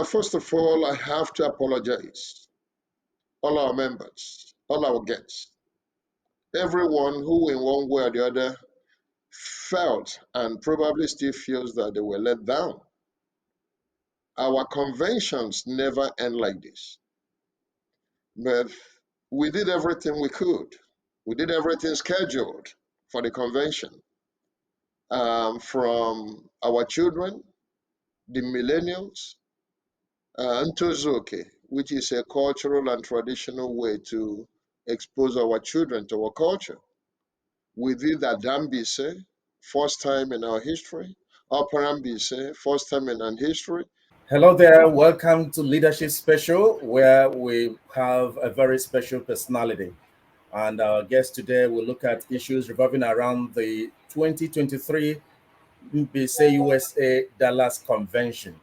First of all, I have to apologize. All our members, all our guests, everyone who in one way or the other felt and probably still feels that they were let down. Our conventions never end like this. But we did everything we could. We did everything scheduled for the convention. From our children, the millennials, Ntozuke, which is a cultural and traditional way to expose our children to our culture. We did at Mbaise, first time in our history. Upper Mbaise, first time in our history. Hello there, welcome to Leadership Special, where we have a very special personality. And our guest today will look at issues revolving around the 2023 Mbaise USA Dallas Convention.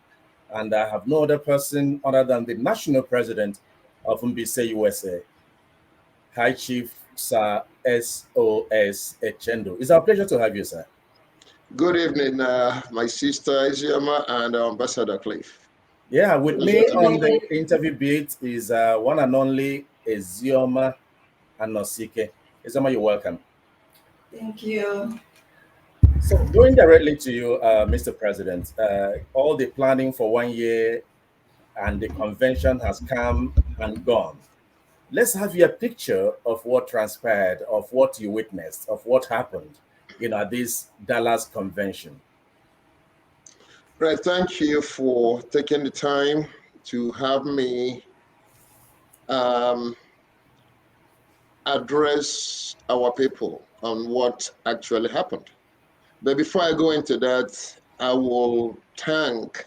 And I have no other person other than the national president of Mbaise USA, High Chief Sir S.O.S Echendu. It's our pleasure to have you, sir. Good evening, my sister Isioma and Ambassador Cliff. Yeah, with Pleasure me to be on here. the interview beat is one and only Ezioma Anosike. Ezioma, you're welcome. Thank you. So, going directly to you, Mr. President, all the planning for 1 year and the convention has come and gone. Let's have your picture of what transpired, of what you witnessed, of what happened, at this Dallas convention. Right, thank you for taking the time to have me um, address our people on what actually happened. But before I go into that, I will thank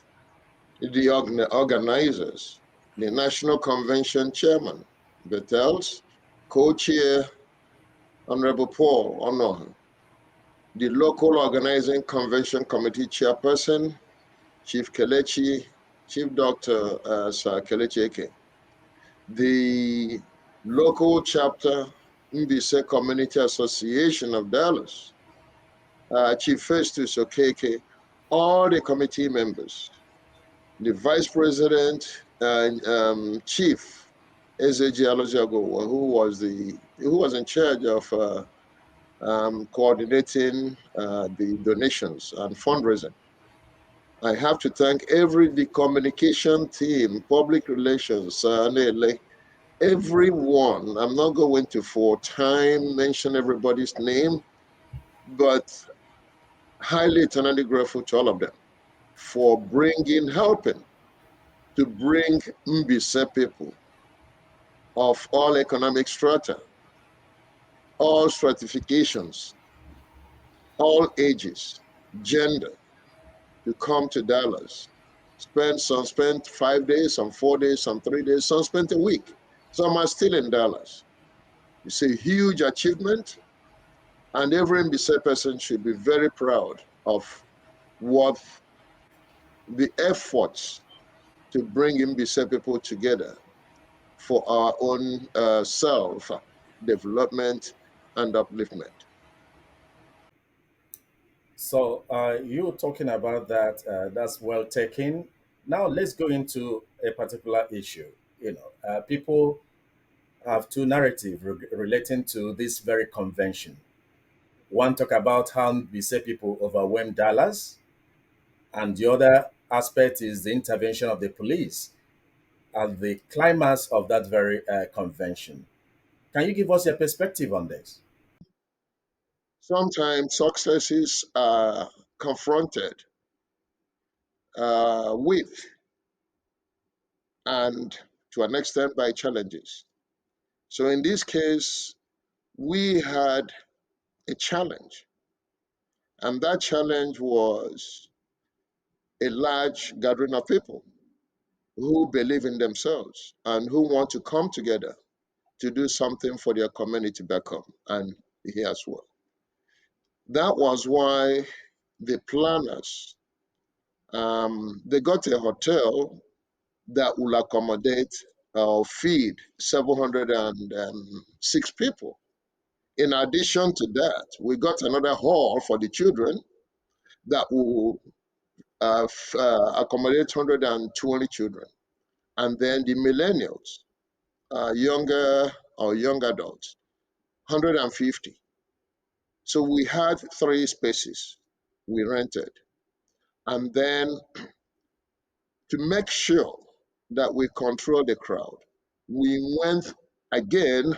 the organizers, the National Convention Chairman, Bettels, Co-Chair, Honorable Paul Onohan, the local organizing convention committee chairperson, Chief Kelechi, Chief Dr. Sir Kelechi Eke, the local chapter Mbaise Community Association of Dallas, Chief S.O.S Echendu, all the committee members, the Vice President and Chief S.O.S who was in charge of coordinating the donations and fundraising. I have to thank the communication team, public relations, everyone. I'm not going to for time mention everybody's name, but highly eternally grateful to all of them for helping to bring Mbaise people of all economic strata, all stratifications, all ages, gender, to come to Dallas. Some spent 5 days, some 4 days, some 3 days, some spent a week. Some are still in Dallas. It's a huge achievement, and every Mbaise person should be very proud of what the efforts to bring Mbaise people together for our own self-development and upliftment. So you were talking about that. That's well taken. Now let's go into a particular issue. People have two narratives relating to this very convention. One talk about how we say people overwhelmed Dallas, and the other aspect is the intervention of the police at the climax of that very convention. Can you give us your perspective on this? Sometimes successes are confronted with and to an extent by challenges. So in this case, we had a challenge, and that challenge was a large gathering of people who believe in themselves and who want to come together to do something for their community back home and here as well. That was why the planners they got a hotel that will accommodate or feed 706 people. In addition to that, we got another hall for the children that will accommodate 120 children. And then the millennials, younger or young adults, 150. So we had three spaces we rented. And then to make sure that we control the crowd, we went again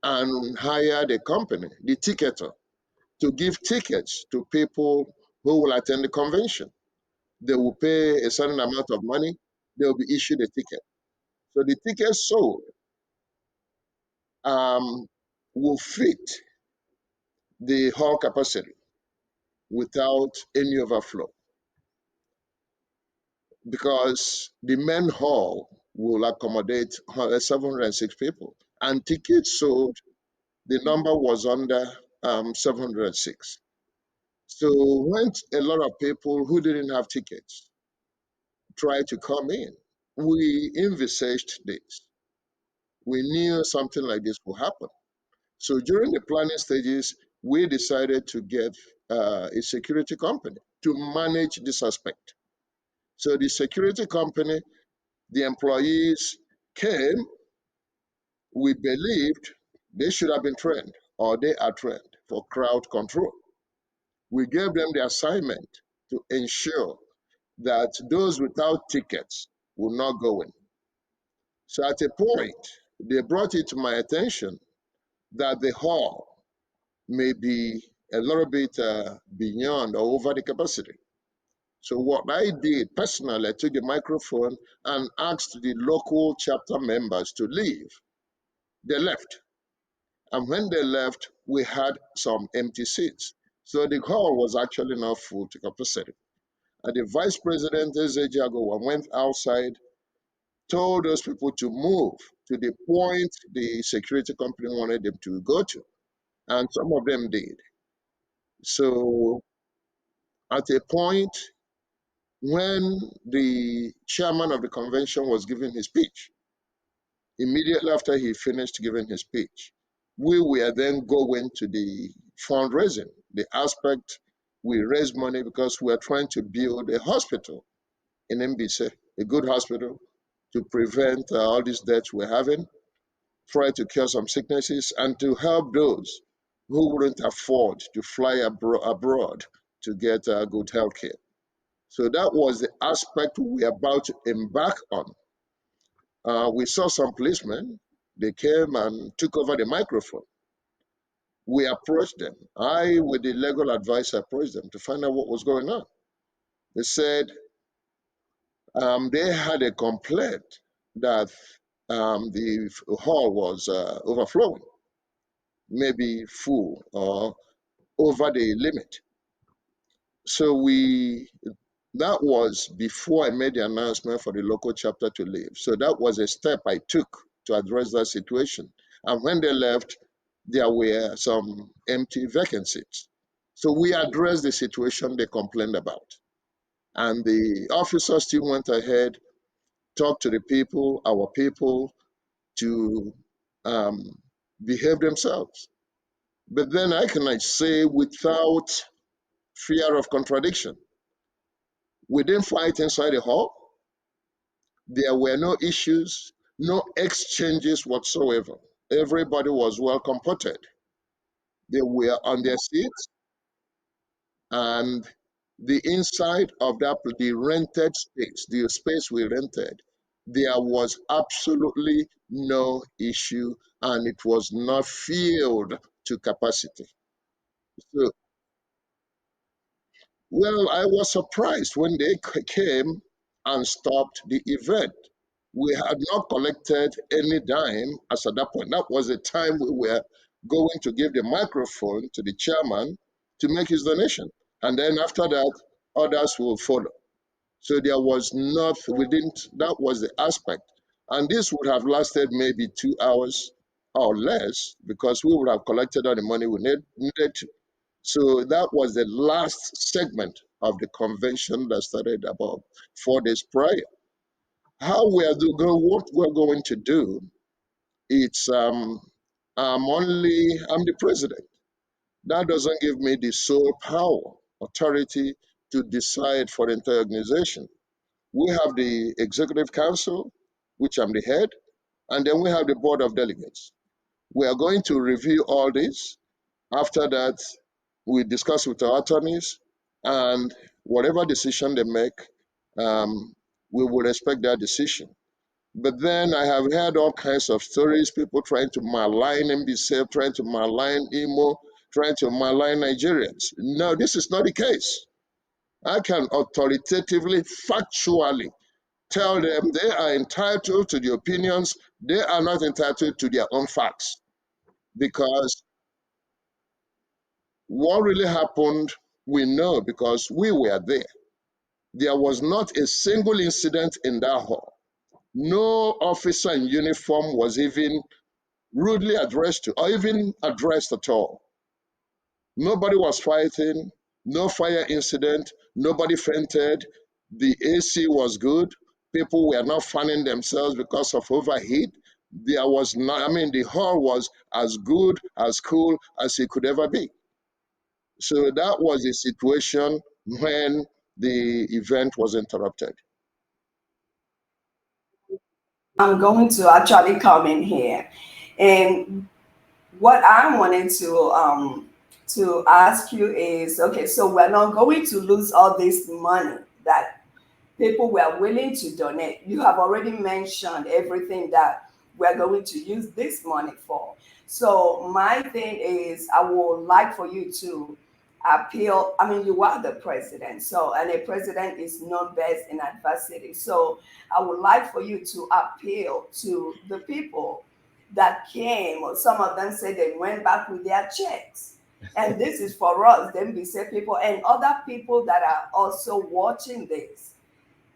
and hired a company, the ticketer, to give tickets to people who will attend the convention. They will pay a certain amount of money, they will be issued a ticket. So the tickets sold um, will fit the hall capacity without any overflow because the main hall will accommodate 706 people and tickets sold, the number was under 706. So when a lot of people who didn't have tickets tried to come in, we envisaged this. We knew something like this would happen. So during the planning stages, we decided to get a security company to manage this aspect. So the security company, the employees came, we believed they should have been trained or they are trained for crowd control. We gave them the assignment to ensure that those without tickets will not go in. So at a point, they brought it to my attention that the hall may be a little bit beyond or over the capacity. So what I did personally, I took the microphone and asked the local chapter members to leave. They left. And when they left, we had some empty seats. So the hall was actually not full to capacity. And the vice president, Ezejago, went outside, told those people to move to the point the security company wanted them to go to. And some of them did. So at a point when the chairman of the convention was giving his speech, immediately after he finished giving his speech, we were then going to the fundraising, the aspect we raised money because we are trying to build a hospital in Mbaise, a good hospital to prevent all these deaths we're having, try to cure some sicknesses, and to help those who wouldn't afford to fly abroad to get good health care. So that was the aspect we were about to embark on. We saw some policemen. They came and took over the microphone. We approached them. I, with the legal advisor, approached them to find out what was going on. They said they had a complaint that the hall was overflowing, maybe full or over the limit. So that was before I made the announcement for the local chapter to leave. So that was a step I took to address that situation. And when they left, there were some empty vacancies. So we addressed the situation they complained about. And the officers still went ahead, talked to the people, our people, to um, behave themselves. But then I cannot say without fear of contradiction. We didn't fight inside the hall. There were no issues, no exchanges whatsoever. Everybody was well comported. They were on their seats, and the inside of the rented space, the space we rented, there was absolutely no issue, and it was not filled to capacity. So, well, I was surprised when they came and stopped the event. We had not collected any dime as at that point. That was the time we were going to give the microphone to the chairman to make his donation. And then after that, others will follow. So there was not, we didn't, that was the aspect. And this would have lasted maybe 2 hours or less because we would have collected all the money we needed to. So that was the last segment of the convention that started about 4 days prior. How we are what we're going to do, it's I'm the president. That doesn't give me the sole power, authority to decide for the entire organization. We have the executive council, which I'm the head, and then we have the board of delegates. We are going to review all this. After that, we discuss with our attorneys, and whatever decision they make, we will respect their decision. But then I have heard all kinds of stories, people trying to malign Mbaise, trying to malign Imo, trying to malign Nigerians. No, this is not the case. I can authoritatively, factually tell them they are entitled to the opinions, they are not entitled to their own facts. Because what really happened, we know because we were there. There was not a single incident in that hall. No officer in uniform was even rudely addressed to, or even addressed at all. Nobody was fighting, no fire incident, nobody fainted. The AC was good. People were not fanning themselves because of overheat. There was not, I mean, the hall was as good, as cool as it could ever be. So that was the situation when the event was interrupted. I'm going to actually come in here, and what I wanted to ask you is, okay, so we're not going to lose all this money that people were willing to donate. You have already mentioned everything that we're going to use this money for. So my thing is, I would like for you to appeal. I mean, you are the president, so and a president is known best in adversity. So I would like for you to appeal to the people that came, or some of them say they went back with their checks. And this is for us, then we say people and other people that are also watching this.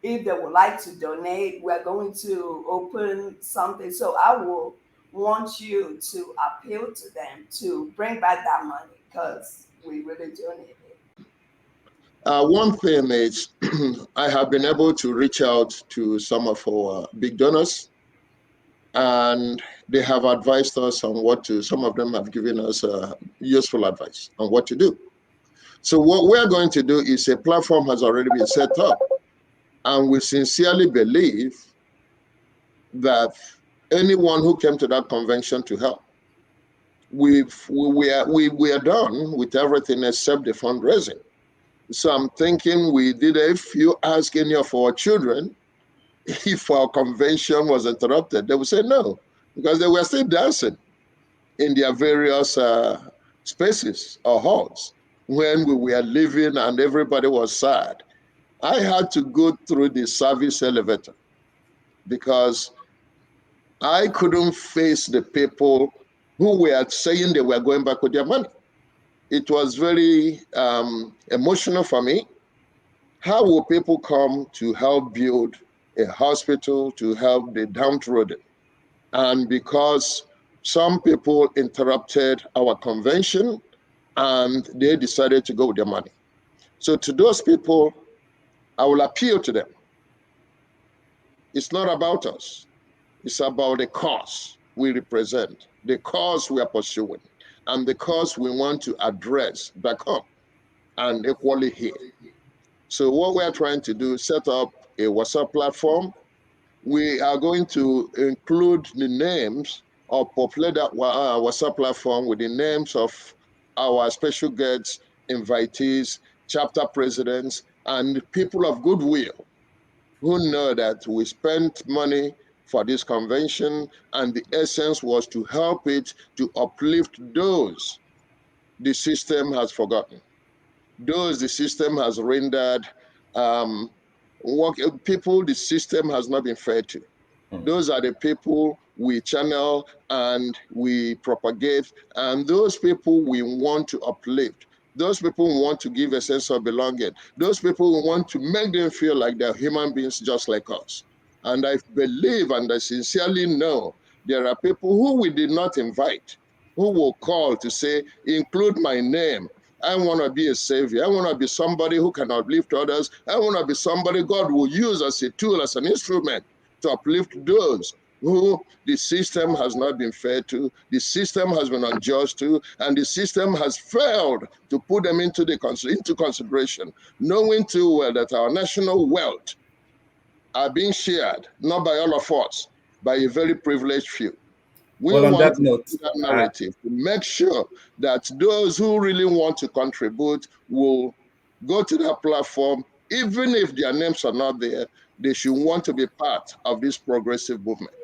If they would like to donate, we're going to open something. So I will want you to appeal to them to bring back that money because we really do need it. One thing is, I have been able to reach out to some of our big donors, and they have advised us on what to, some of them have given us useful advice on what to do. So what we're going to do is a platform has already been set up, and we sincerely believe that anyone who came to that convention to help, we are done with everything except the fundraising. So I'm thinking we did, if you ask any of our children if our convention was interrupted, they would say no, because they were still dancing in their various spaces or halls when we were leaving and everybody was sad. I had to go through the service elevator because I couldn't face the people who were saying they were going back with their money. It was very emotional for me. How will people come to help build a hospital, to help the downtrodden? And because some people interrupted our convention and they decided to go with their money. So to those people, I will appeal to them. It's not about us. It's about the cause we represent, the cause we are pursuing, and the cause we want to address back home and equally here. So what we are trying to do is set up a WhatsApp platform. We are going to include the names or populate that WhatsApp platform with the names of our special guests, invitees, chapter presidents, and people of goodwill who know that we spent money for this convention, and the essence was to help it to uplift those the system has forgotten, those the system has rendered work, people the system has not been fair to. Those are the people we channel and we propagate, and those people we want to uplift. Those people we want to give a sense of belonging. Those people we want to make them feel like they're human beings just like us. And I believe and I sincerely know there are people who we did not invite who will call to say, include my name. I want to be a savior. I want to be somebody who can uplift others. I want to be somebody God will use as a tool, as an instrument to uplift those who the system has not been fair to, the system has been unjust to, and the system has failed to put them into consideration, knowing too well that our national wealth are being shared, not by all of us, by a very privileged few. We Well, on want that to note, do that narrative to make sure that those who really want to contribute will go to that platform, even if their names are not there. They should want to be part of this progressive movement.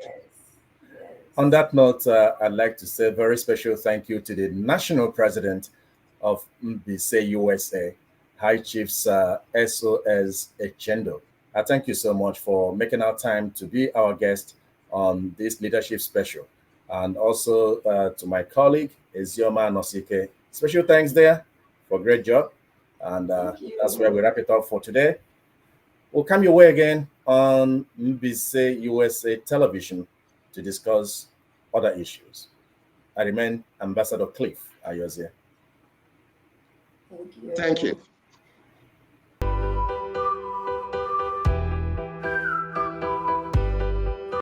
on that note, I'd like to say a very special thank you to the national president of Mbaise USA, High Chief S.O.S Echendu. I thank you so much for making our time to be our guest on this leadership special. And also to my colleague, Ezioma Nosike. Special thanks there for a great job. And Thank that's where you. we wrap it up for today. We'll come your way again on Mbaise USA television to discuss other issues. I remain Ambassador Cliff Ayoze. Thank Thank you. you.